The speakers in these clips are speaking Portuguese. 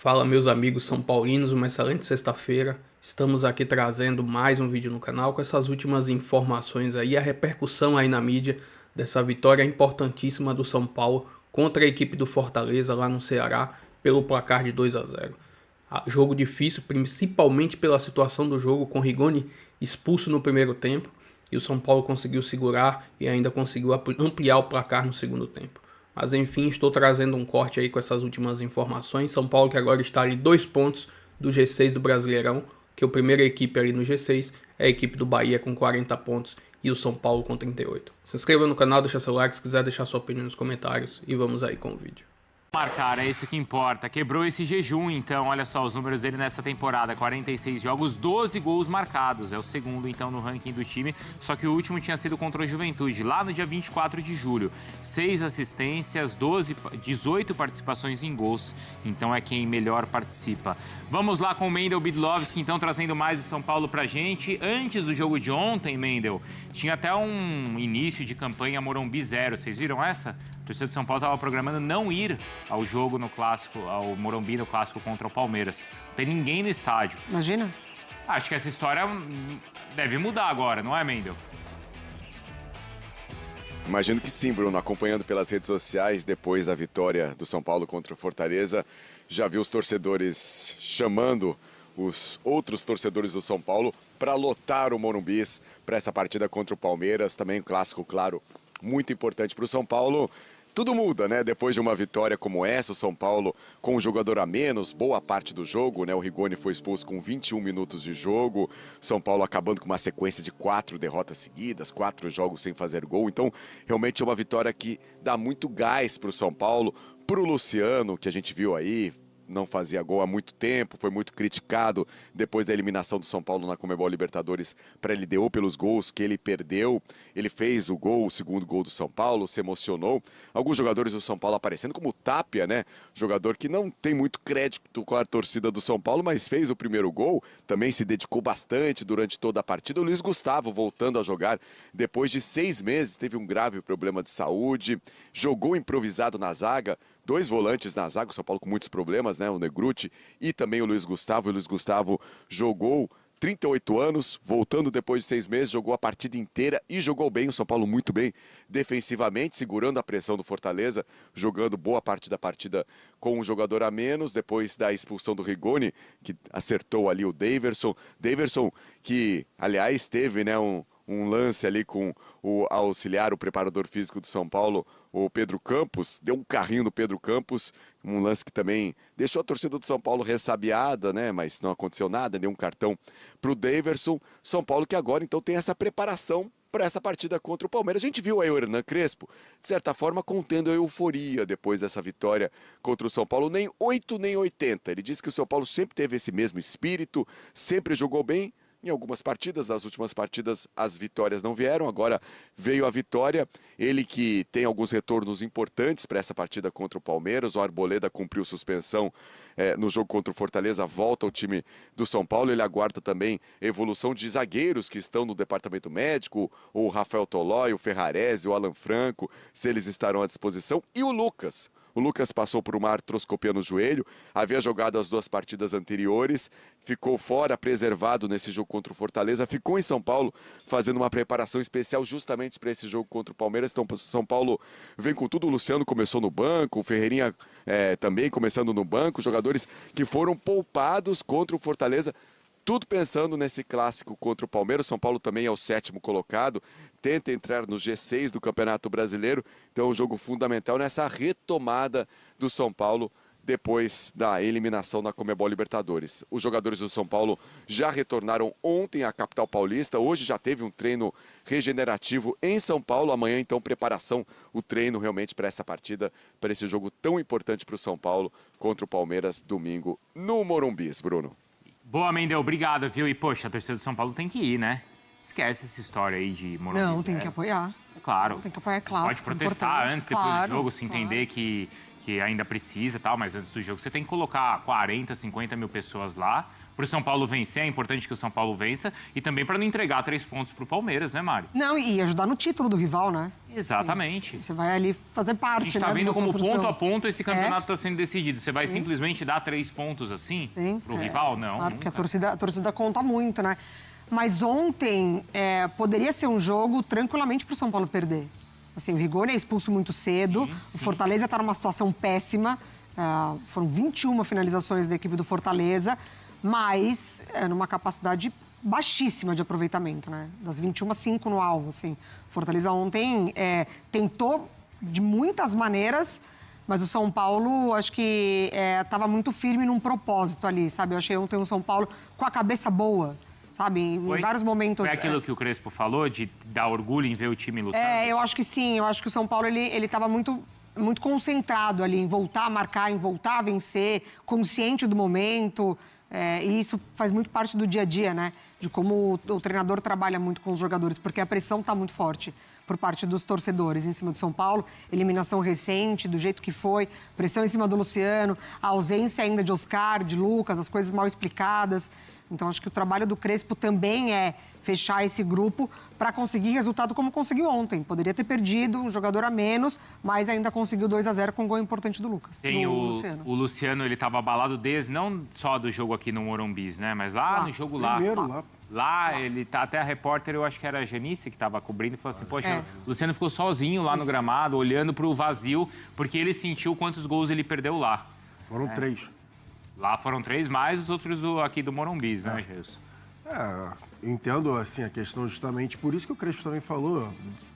Fala, meus amigos são paulinos, uma excelente sexta-feira. Estamos aqui trazendo mais um vídeo no canal com essas últimas informações aí, a repercussão aí na mídia dessa vitória importantíssima do São Paulo contra a equipe do Fortaleza lá no Ceará pelo placar de 2-0. Jogo difícil, principalmente pela situação do jogo, com Rigoni expulso no primeiro tempo, e o São Paulo conseguiu segurar e ainda conseguiu ampliar o placar no segundo tempo. Mas enfim, estou trazendo um corte aí com essas últimas informações. São Paulo que agora está ali 2 pontos do G6 do Brasileirão, que a primeira equipe ali no G6 é a equipe do Bahia com 40 pontos e o São Paulo com 38. Se inscreva no canal, deixa seu like se quiser deixar sua opinião nos comentários e vamos aí com o vídeo. Marcar, é isso que importa. Quebrou esse jejum, então, olha só os números dele nessa temporada. 46 jogos, 12 gols marcados. É o segundo, então, no ranking do time. Só que o último tinha sido contra o Juventude, lá no dia 24 de julho. 6 assistências, 18 participações em gols. Então é quem melhor participa. Vamos lá com o Mendel Bidlovski, então, trazendo mais o São Paulo pra gente. Antes do jogo de ontem, Mendel, tinha até um início de campanha Morumbi 0. Vocês viram essa? O torcedor de São Paulo estava programando não ir ao jogo no clássico, ao Morumbi no clássico contra o Palmeiras. Não tem ninguém no estádio. Imagina. Acho que essa história deve mudar agora, não é, Mendel? Imagino que sim, Bruno. Acompanhando pelas redes sociais, depois da vitória do São Paulo contra o Fortaleza, já vi os torcedores chamando os outros torcedores do São Paulo para lotar o Morumbi para essa partida contra o Palmeiras. Também um clássico, claro, muito importante para o São Paulo. Tudo muda, né? Depois de uma vitória como essa, o São Paulo com um jogador a menos, boa parte do jogo, né? O Rigoni foi expulso com 21 minutos de jogo. São Paulo acabando com uma sequência de 4 derrotas seguidas, 4 jogos sem fazer gol. Então, realmente é uma vitória que dá muito gás para o São Paulo, para o Luciano, que a gente viu aí, não fazia gol há muito tempo, foi muito criticado depois da eliminação do São Paulo na Conmebol Libertadores para a LDU pelos gols que ele perdeu. Ele fez o gol, o segundo gol do São Paulo, se emocionou. Alguns jogadores do São Paulo aparecendo, como o Tapia, né? Jogador que não tem muito crédito com a torcida do São Paulo, mas fez o primeiro gol, também se dedicou bastante durante toda a partida. O Luiz Gustavo voltando a jogar depois de 6 meses, teve um grave problema de saúde, jogou improvisado na zaga. 2 volantes na zaga, o São Paulo com muitos problemas, né? O Negruti e também o Luiz Gustavo. O Luiz Gustavo jogou 38 anos, voltando depois de 6 meses, jogou a partida inteira e jogou bem. O São Paulo muito bem defensivamente, segurando a pressão do Fortaleza, jogando boa parte da partida com um jogador a menos, depois da expulsão do Rigoni, que acertou ali o Daverson. Daverson que, aliás, teve, né, um lance ali com o auxiliar, o preparador físico do São Paulo, o Pedro Campos, deu um carrinho no Pedro Campos, um lance que também deixou a torcida do São Paulo ressabiada, né? Mas não aconteceu nada, deu um cartão para o Daverson. São Paulo que agora então tem essa preparação para essa partida contra o Palmeiras. A gente viu aí o Hernan Crespo, de certa forma, contendo a euforia depois dessa vitória contra o São Paulo, nem 8 nem 80. Ele disse que o São Paulo sempre teve esse mesmo espírito, sempre jogou bem. Em algumas partidas, nas últimas partidas, as vitórias não vieram, agora veio a vitória. Ele que tem alguns retornos importantes para essa partida contra o Palmeiras. O Arboleda cumpriu suspensão no jogo contra o Fortaleza, volta ao time do São Paulo. Ele aguarda também evolução de zagueiros que estão no departamento médico, o Rafael Tolói, o Ferrarese, o Alan Franco, se eles estarão à disposição. E o Lucas. O Lucas passou por uma artroscopia no joelho, havia jogado as 2 partidas anteriores, ficou fora, preservado nesse jogo contra o Fortaleza, ficou em São Paulo fazendo uma preparação especial justamente para esse jogo contra o Palmeiras. Então, São Paulo vem com tudo, o Luciano começou no banco, o Ferreirinha também começando no banco, jogadores que foram poupados contra o Fortaleza. Tudo pensando nesse clássico contra o Palmeiras. São Paulo também é o 7º colocado, tenta entrar no G6 do Campeonato Brasileiro. Então é um jogo fundamental nessa retomada do São Paulo depois da eliminação na Conmebol Libertadores. Os jogadores do São Paulo já retornaram ontem à capital paulista. Hoje já teve um treino regenerativo em São Paulo. Amanhã, então, preparação, o treino realmente para essa partida, para esse jogo tão importante para o São Paulo contra o Palmeiras, domingo, no Morumbi, Bruno. Boa, Mendel, obrigado, viu? E, poxa, a torcida do São Paulo tem que ir, né? esquece essa história aí de Morumbi. Não, tem que apoiar. Claro. Tem que apoiar, claro. Pode protestar antes, depois do jogo, se entender que ainda precisa e tal, mas antes do jogo você tem que colocar 40, 50 mil pessoas lá. Para o São Paulo vencer, é importante que o São Paulo vença e também para não entregar 3 pontos para o Palmeiras, né, Mari? Não, e ajudar no título do rival, né? Exatamente. Sim. Você vai ali fazer parte, A gente está vendo como ponto a ponto esse campeonato está sendo decidido. Você vai simplesmente dar 3 pontos assim para o rival? Não. Claro, porque a torcida conta muito, né? Mas ontem poderia ser um jogo tranquilamente para o São Paulo perder. Assim, o Rigoni é expulso muito cedo, o Fortaleza está numa situação péssima, foram 21 finalizações da equipe do Fortaleza, mas numa capacidade baixíssima de aproveitamento, né? Das 21, 5 no alvo, assim. Fortaleza ontem tentou de muitas maneiras, mas o São Paulo, acho que estava muito firme num propósito ali, sabe? Eu achei ontem o São Paulo com a cabeça boa, sabe? Em vários momentos... Foi aquilo que o Crespo falou, de dar orgulho em ver o time lutando? Eu acho que sim. Eu acho que o São Paulo, ele estava muito concentrado ali em voltar a marcar, em voltar a vencer, consciente do momento. E isso faz muito parte do dia a dia, né? De como o treinador trabalha muito com os jogadores, porque a pressão está muito forte por parte dos torcedores em cima do São Paulo. Eliminação recente, do jeito que foi, pressão em cima do Luciano, a ausência ainda de Oscar, de Lucas, as coisas mal explicadas. Então, acho que o trabalho do Crespo também é fechar esse grupo para conseguir resultado como conseguiu ontem. Poderia ter perdido, um jogador a menos, mas ainda conseguiu 2-0 com um gol importante do Lucas. Tem o Luciano, ele estava abalado desde, não só do jogo aqui no Morumbi, né? Mas lá no jogo lá. Lá, ele tá, até a repórter, eu acho que era a Janice que estava cobrindo, e falou assim, poxa, o Luciano ficou sozinho lá no gramado, olhando para o vazio, porque ele sentiu quantos gols ele perdeu lá. Foram 3. Lá foram 3, mais os outros aqui do Morumbi, né, Jesus? Entendo, assim, a questão justamente, por isso que o Crespo também falou,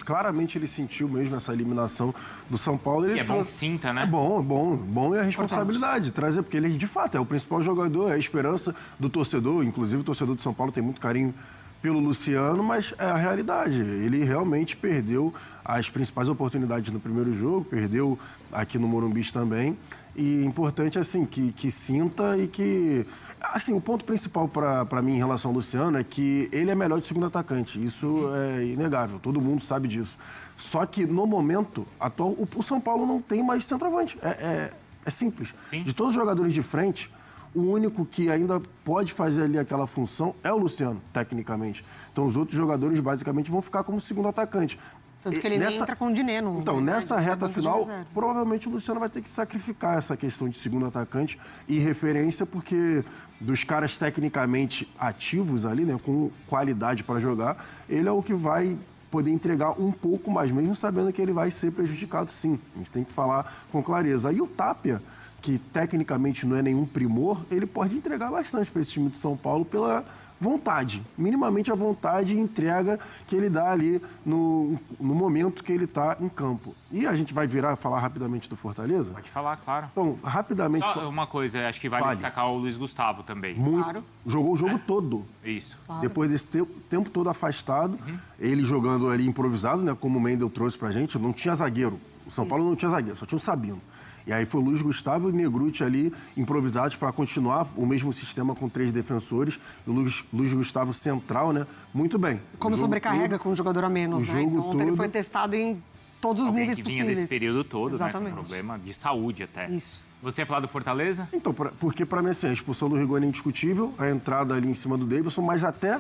claramente ele sentiu mesmo essa eliminação do São Paulo. E é bom que sinta, né? É bom é a responsabilidade, trazer, porque ele, de fato, é o principal jogador, é a esperança do torcedor, inclusive o torcedor do São Paulo tem muito carinho pelo Luciano, mas é a realidade. Ele realmente perdeu as principais oportunidades no primeiro jogo, perdeu aqui no Morumbi também. E importante, assim, que sinta e que... Assim, o ponto principal para mim em relação ao Luciano é que ele é melhor de segundo atacante. Isso é inegável, todo mundo sabe disso. Só que, no momento atual, o São Paulo não tem mais centroavante. É simples. Sim. De todos os jogadores de frente, o único que ainda pode fazer ali aquela função é o Luciano, tecnicamente. Então, os outros jogadores, basicamente, vão ficar como segundo atacante. Tanto que ele nem entra com o Dineno. Então, nessa reta final, provavelmente o Luciano vai ter que sacrificar essa questão de segundo atacante e referência, porque dos caras tecnicamente ativos ali, né, com qualidade para jogar, ele é o que vai poder entregar um pouco mais, mesmo sabendo que ele vai ser prejudicado, sim. A gente tem que falar com clareza. Aí o Tapia, que tecnicamente não é nenhum primor, ele pode entregar bastante para esse time de São Paulo pela vontade, minimamente a vontade e entrega que ele dá ali no momento que ele está em campo. E a gente vai falar rapidamente do Fortaleza? Pode falar, claro. Então, rapidamente... Só uma coisa, acho que vale destacar o Luiz Gustavo também. Muito. Claro. Jogou o jogo todo. Isso. Claro. Depois desse tempo todo afastado, ele jogando ali improvisado, né, como o Mendel trouxe pra gente, não tinha zagueiro. O São Paulo não tinha zagueiro, só tinha o Sabino. E aí foi o Luiz Gustavo e o Negrutti ali improvisados para continuar o mesmo sistema com 3 defensores. O Luiz Gustavo central, né? Muito bem. Como sobrecarrega com um jogador a menos, né? Então ontem ele foi testado em todos os níveis possíveis. Vinha desse período todo, exatamente, né? Com problema de saúde até. Isso. Você ia falar do Fortaleza? Então, porque para mim, assim, a expulsão do Rigoni é indiscutível, a entrada ali em cima do Davidson, mas até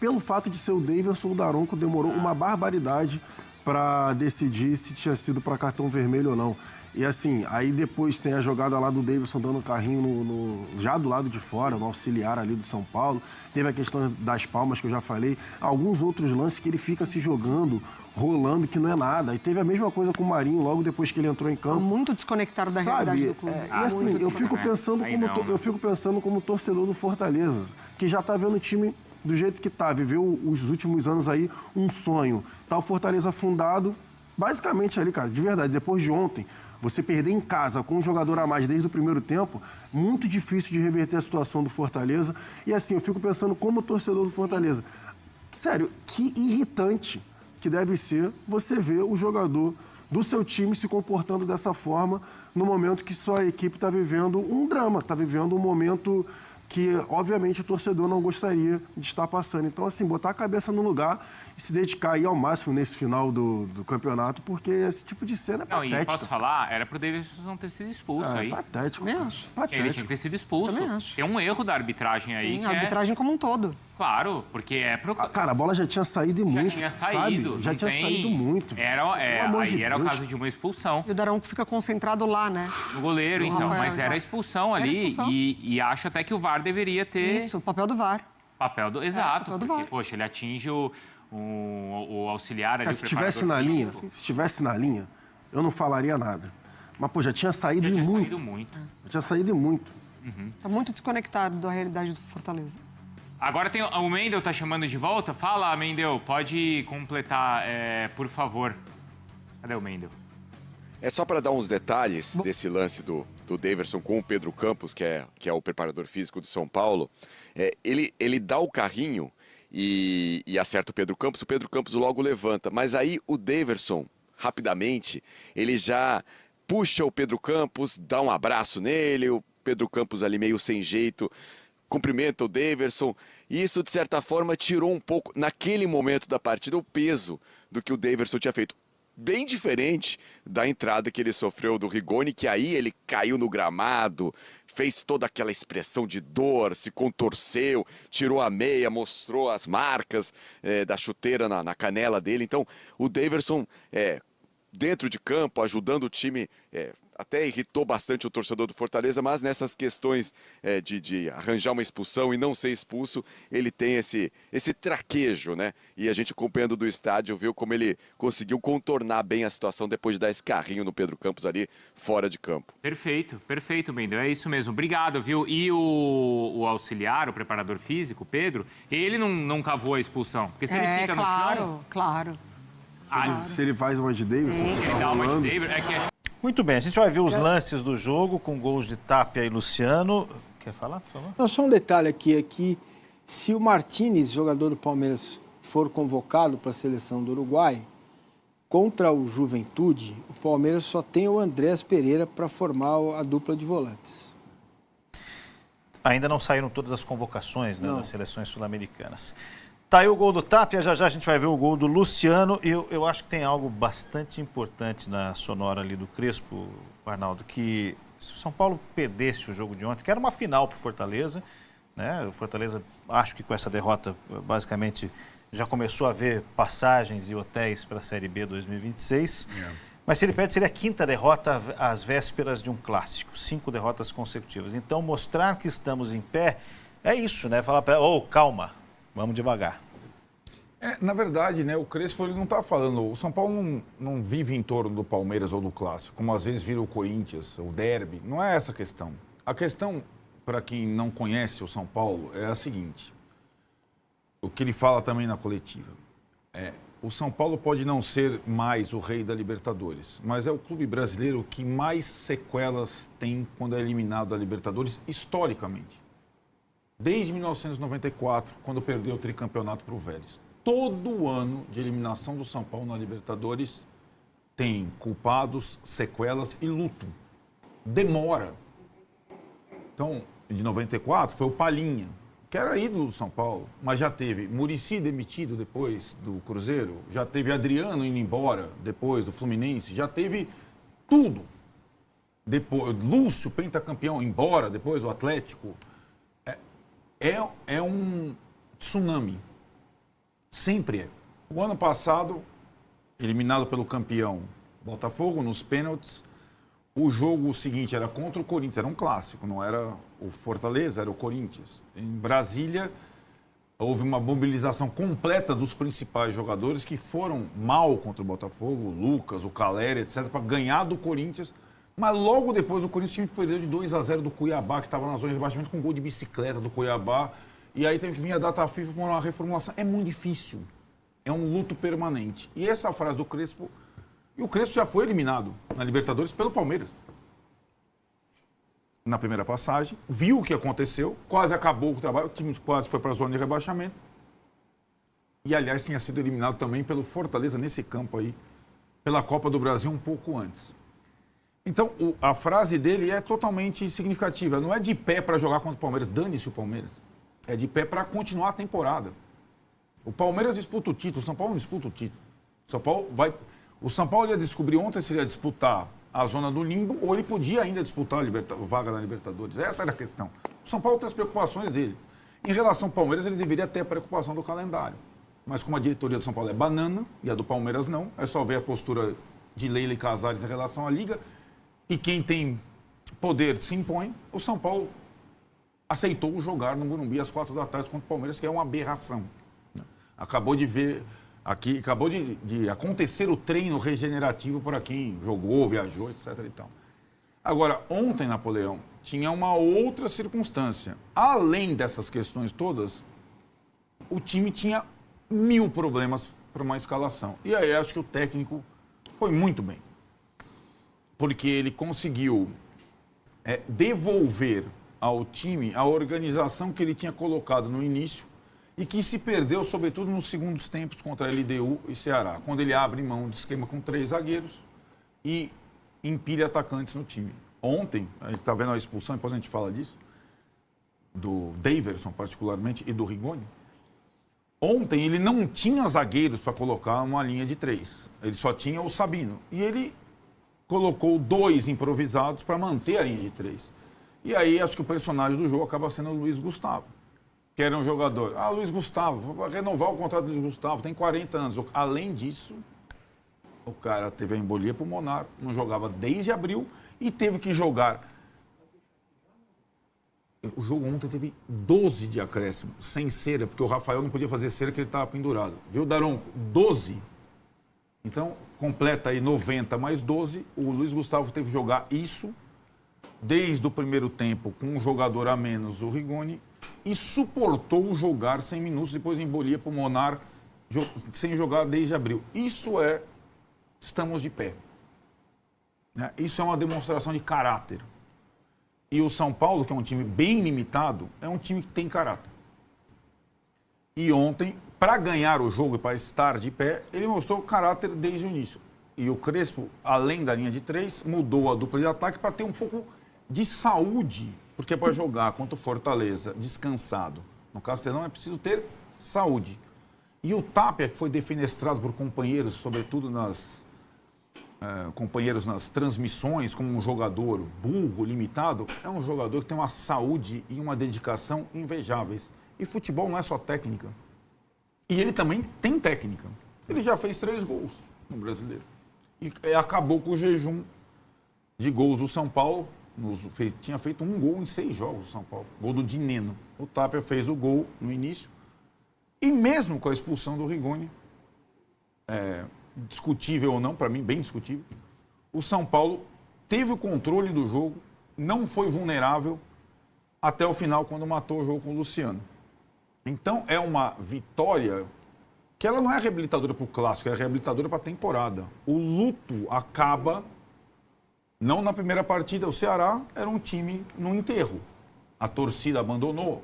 pelo fato de ser o Davidson, o Daronco demorou uma barbaridade para decidir se tinha sido para cartão vermelho ou não. E assim, aí depois tem a jogada lá do Davidson dando carrinho já do lado de fora, no auxiliar ali do São Paulo. Teve a questão das palmas que eu já falei. Alguns outros lances que ele fica se jogando, rolando, que não é nada. E teve a mesma coisa com o Marinho logo depois que ele entrou em campo. Muito desconectado da realidade do clube. E assim, eu fico pensando como torcedor do Fortaleza, que já tá vendo o time do jeito que tá, viveu os últimos anos aí um sonho. Tá o Fortaleza afundado, basicamente ali, cara, de verdade, depois de ontem, você perder em casa com um jogador a mais desde o primeiro tempo, muito difícil de reverter a situação do Fortaleza. E assim, eu fico pensando como torcedor do Fortaleza. Sério, que irritante que deve ser você ver o jogador do seu time se comportando dessa forma no momento que sua equipe está vivendo um drama, está vivendo um momento que, obviamente, o torcedor não gostaria de estar passando. Então, assim, botar a cabeça no lugar e se dedicar aí ao máximo nesse final do campeonato, porque esse tipo de cena é patético. E posso falar? Era pro Davidson ter sido expulso aí. Patético. Patético. Ele tinha que ter sido expulso. Também acho. Tem um erro da arbitragem aí. Sim, a arbitragem como um todo. Claro, porque é pro... Cara, a bola já tinha saído muito, Já tinha saído. sabe? Já tinha saído muito. Aí era o caso de uma expulsão. E o Daronco fica concentrado lá, né? No goleiro, então. Mas era expulsão ali. E acho até que o VAR deveria ter... Isso, o papel do VAR. Exato. papel do porque, VAR. poxa, ele atinge o auxiliar ali, Cara, se estivesse na linha, eu não falaria nada. Mas, pô, já tinha saído muito. Já tinha saído muito. Tá muito desconectado da realidade do Fortaleza. Agora tem o Mendel tá chamando de volta. Fala, Mendel, pode completar, por favor. Cadê o Mendel? É só para dar uns detalhes desse lance do Daverson com o Pedro Campos, que é o preparador físico do São Paulo. Ele dá o carrinho e acerta o Pedro Campos logo levanta. Mas aí o Daverson, rapidamente, ele já puxa o Pedro Campos, dá um abraço nele, o Pedro Campos ali meio sem jeito, cumprimenta o Daverson. E isso, de certa forma, tirou um pouco, naquele momento da partida, o peso do que o Daverson tinha feito. Bem diferente da entrada que ele sofreu do Rigoni, que aí ele caiu no gramado, fez toda aquela expressão de dor, se contorceu, tirou a meia, mostrou as marcas da chuteira na canela dele. Então, o Daverson, dentro de campo, ajudando o time, até irritou bastante o torcedor do Fortaleza, mas nessas questões de arranjar uma expulsão e não ser expulso, ele tem esse traquejo, né? E a gente acompanhando do estádio viu como ele conseguiu contornar bem a situação depois de dar esse carrinho no Pedro Campos ali fora de campo. Perfeito, Mendel. É isso mesmo. Obrigado, viu? E o auxiliar, o preparador físico, Pedro, ele não cavou a expulsão. Porque se ele fica no chão... Claro. Se ele faz uma de Davidson, Ele dá uma de David, Muito bem, a gente vai ver os lances do jogo com gols de Tapia e Luciano. Quer falar, por favor? Não, só um detalhe aqui, é que se o Martínez, jogador do Palmeiras, for convocado para a seleção do Uruguai, contra o Juventude, o Palmeiras só tem o Andrés Pereira para formar a dupla de volantes. Ainda não saíram todas as convocações, né, das seleções sul-americanas. Tá aí o gol do Tapia, já a gente vai ver o gol do Luciano. Eu acho que tem algo bastante importante na sonora ali do Crespo, Arnaldo, que se o São Paulo perdesse o jogo de ontem, que era uma final para o Fortaleza, né? O Fortaleza, acho que com essa derrota, basicamente, já começou a ver passagens e hotéis para a Série B 2026. Mas se ele perde, seria a quinta derrota às vésperas de um clássico. 5 derrotas consecutivas. Então, mostrar que estamos em pé é isso, né? Falar para calma. Vamos devagar. Na verdade, né, o Crespo ele não está falando... O São Paulo não vive em torno do Palmeiras ou do Clássico, como às vezes vira o Corinthians, o derby. Não é essa a questão. A questão, para quem não conhece o São Paulo, é a seguinte. O que ele fala também na coletiva. O São Paulo pode não ser mais o rei da Libertadores, mas é o clube brasileiro que mais sequelas tem quando é eliminado da Libertadores, historicamente. Desde 1994, quando perdeu o tricampeonato para o Vélez. Todo ano de eliminação do São Paulo na Libertadores tem culpados, sequelas e luto. Demora. Então, de 94 foi o Palhinha, que era ídolo do São Paulo, mas já teve Muricy demitido depois do Cruzeiro, já teve Adriano indo embora depois do Fluminense, já teve tudo. Depois, Lúcio, pentacampeão, embora depois do Atlético. É um tsunami. Sempre é. O ano passado, eliminado pelo campeão Botafogo nos pênaltis, o jogo seguinte era contra o Corinthians, era um clássico, não era o Fortaleza, era o Corinthians. Em Brasília, houve uma mobilização completa dos principais jogadores que foram mal contra o Botafogo, o Lucas, o Caleri, etc., para ganhar do Corinthians. Mas logo depois o Corinthians perdeu de 2-0 do Cuiabá, que estava na zona de rebaixamento, com um gol de bicicleta do Cuiabá. E aí teve que vir a data FIFA para uma reformulação. É muito difícil. É um luto permanente. E essa frase do Crespo... E o Crespo já foi eliminado na Libertadores pelo Palmeiras. Na primeira passagem. Viu o que aconteceu. Quase acabou o trabalho. O time quase foi para a zona de rebaixamento. E, aliás, tinha sido eliminado também pelo Fortaleza nesse campo aí. Pela Copa do Brasil um pouco antes. Então, a frase dele é totalmente significativa. Não é de pé para jogar contra o Palmeiras, dane-se o Palmeiras. É de pé para continuar a temporada. O Palmeiras disputa o título, o São Paulo não disputa o título. O São Paulo ia descobrir ontem se ele ia disputar a zona do limbo ou ele podia ainda disputar a vaga na Libertadores. Essa era a questão. O São Paulo tem as preocupações dele. Em relação ao Palmeiras, ele deveria ter a preocupação do calendário. Mas como a diretoria do São Paulo é banana e a do Palmeiras não, é só ver a postura de Leila e Casares em relação à Liga. E quem tem poder se impõe. O São Paulo aceitou jogar no Morumbi às 4 da tarde contra o Palmeiras, que é uma aberração. Acabou de ver aqui, acabou de acontecer o treino regenerativo para quem jogou, viajou, etc. e tal. Agora, ontem, Napoleão, tinha uma outra circunstância. Além dessas questões todas, o time tinha 1000 problemas para uma escalação. E aí acho que o técnico foi muito bem. Porque ele conseguiu devolver ao time a organização que ele tinha colocado no início e que se perdeu, sobretudo, nos segundos tempos contra a LDU e Ceará, quando ele abre mão do esquema com 3 zagueiros e empilha atacantes no time. Ontem, a gente está vendo a expulsão, depois a gente fala disso, do Daverson, particularmente, e do Rigoni. Ontem, ele não tinha zagueiros para colocar uma linha de 3. Ele só tinha o Sabino. E ele colocou 2 improvisados para manter a linha de 3. E aí, acho que o personagem do jogo acaba sendo o Luiz Gustavo, que era um jogador. Luiz Gustavo, vai renovar o contrato do Luiz Gustavo, tem 40 anos. Além disso, o cara teve a embolia pulmonar, não jogava desde abril e teve que jogar. O jogo ontem teve 12 de acréscimo, sem cera, porque o Rafael não podia fazer cera, que ele estava pendurado. Viu, Daronco? 12. Então, completa aí 90 mais 12. O Luiz Gustavo teve que jogar isso desde o primeiro tempo com um jogador a menos, o Rigoni, e suportou jogar 100 minutos depois de embolia pulmonar, sem jogar desde abril. Isso é, estamos de pé. Isso é uma demonstração de caráter. E o São Paulo, que é um time bem limitado, é um time que tem caráter. E ontem, para ganhar o jogo e para estar de pé, ele mostrou caráter desde o início. E o Crespo, além da linha de 3, mudou a dupla de ataque para ter um pouco de saúde, porque para jogar contra o Fortaleza descansado no Castelão é preciso ter saúde. E o Tapia, que foi defenestrado por companheiros, sobretudo companheiros nas transmissões, como um jogador burro, limitado, é um jogador que tem uma saúde e uma dedicação invejáveis. E futebol não é só técnica. E ele também tem técnica. Ele já fez 3 gols no Brasileiro. E acabou com o jejum de gols do São Paulo. Tinha feito 1 gol em 6 jogos do São Paulo. Gol do Dineno. O Tapia fez o gol no início. E mesmo com a expulsão do Rigoni, discutível ou não, para mim bem discutível, o São Paulo teve o controle do jogo, não foi vulnerável até o final, quando matou o jogo com o Luciano. Então é uma vitória que ela não é reabilitadora para o clássico, é reabilitadora para a temporada. O luto acaba, não na primeira partida. O Ceará era um time no enterro. A torcida abandonou.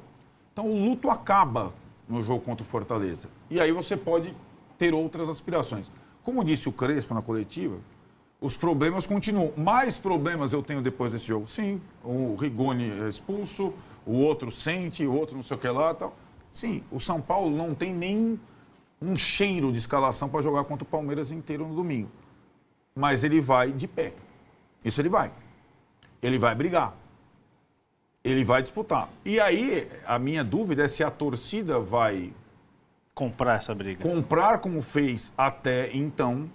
Então o luto acaba no jogo contra o Fortaleza. E aí você pode ter outras aspirações. Como disse o Crespo na coletiva, os problemas continuam. Mais problemas eu tenho depois desse jogo. Sim, o Rigoni é expulso, o outro sente, o outro não sei o que lá, tal. Sim, o São Paulo não tem nem um cheiro de escalação para jogar contra o Palmeiras inteiro no domingo. Mas ele vai de pé. Isso ele vai. Ele vai brigar. Ele vai disputar. E aí, a minha dúvida é se a torcida vai comprar essa briga. Comprar como fez até então,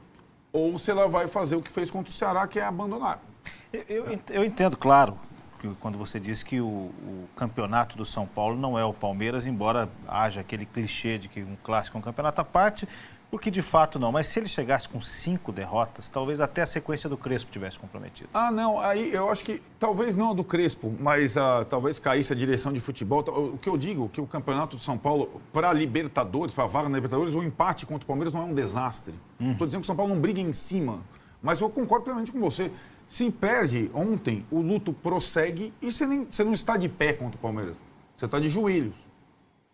ou se ela vai fazer o que fez contra o Ceará, que é abandonar. Eu entendo, claro, quando você diz que o campeonato do São Paulo não é o Palmeiras, embora haja aquele clichê de que um clássico é um campeonato à parte, porque de fato não. Mas se ele chegasse com 5 derrotas, talvez até a sequência do Crespo tivesse comprometido. Não, aí eu acho que talvez não a do Crespo, mas talvez caísse a direção de futebol. O que eu digo é que o campeonato do São Paulo, para Libertadores, para a vaga na Libertadores, o empate contra o Palmeiras não é um desastre. Estou dizendo que o São Paulo não briga em cima, mas eu concordo plenamente com você. Se perde ontem, o luto prossegue e você não está de pé contra o Palmeiras. Você está de joelhos.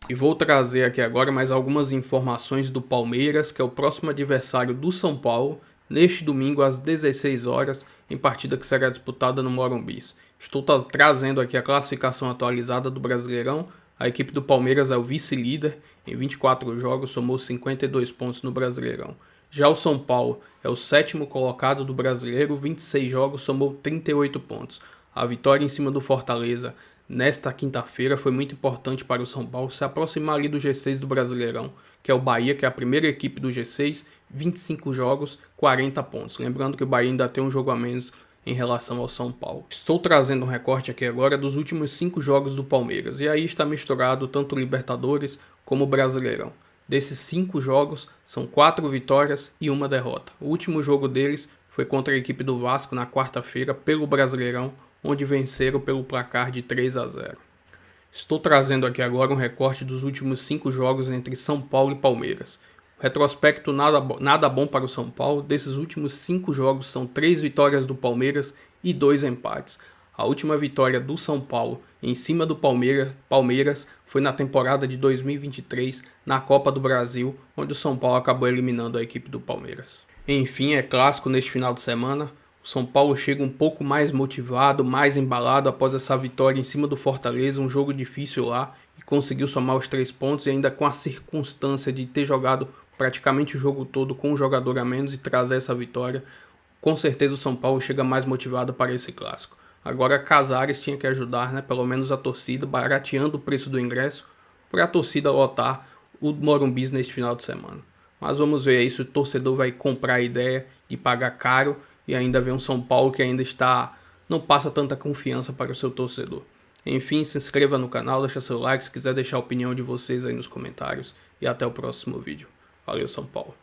E vou trazer aqui agora mais algumas informações do Palmeiras, que é o próximo adversário do São Paulo, neste domingo às 16 horas, em partida que será disputada no Morumbi. Estou trazendo aqui a classificação atualizada do Brasileirão. A equipe do Palmeiras é o vice-líder, em 24 jogos somou 52 pontos no Brasileirão. Já o São Paulo é o 7º colocado do Brasileiro, 26 jogos somou 38 pontos. A vitória em cima do Fortaleza nesta quinta-feira foi muito importante para o São Paulo se aproximar ali do G6 do Brasileirão, que é o Bahia, que é a primeira equipe do G6, 25 jogos, 40 pontos. Lembrando que o Bahia ainda tem um jogo a menos em relação ao São Paulo. Estou trazendo um recorte aqui agora dos últimos 5 jogos do Palmeiras, e aí está misturado tanto o Libertadores como o Brasileirão. Desses 5 jogos, são 4 vitórias e 1 derrota. O último jogo deles foi contra a equipe do Vasco na quarta-feira pelo Brasileirão, onde venceram pelo placar de 3-0. Estou trazendo aqui agora um recorte dos últimos 5 jogos entre São Paulo e Palmeiras. Retrospecto nada bom para o São Paulo. Desses últimos 5 jogos são 3 vitórias do Palmeiras e 2 empates. A última vitória do São Paulo em cima do Palmeiras foi na temporada de 2023 na Copa do Brasil, onde o São Paulo acabou eliminando a equipe do Palmeiras. Enfim, é clássico neste final de semana. O São Paulo chega um pouco mais motivado, mais embalado após essa vitória em cima do Fortaleza, um jogo difícil lá, e conseguiu somar os 3 pontos, e ainda com a circunstância de ter jogado praticamente o jogo todo com um jogador a menos e trazer essa vitória. Com certeza o São Paulo chega mais motivado para esse clássico. Agora Casares tinha que ajudar, né, pelo menos a torcida, barateando o preço do ingresso para a torcida lotar o Morumbi neste final de semana. Mas vamos ver aí se o torcedor vai comprar a ideia de pagar caro e ainda ver um São Paulo que ainda não passa tanta confiança para o seu torcedor. Enfim, se inscreva no canal, deixa seu like se quiser deixar a opinião de vocês aí nos comentários e até o próximo vídeo. Valeu, São Paulo!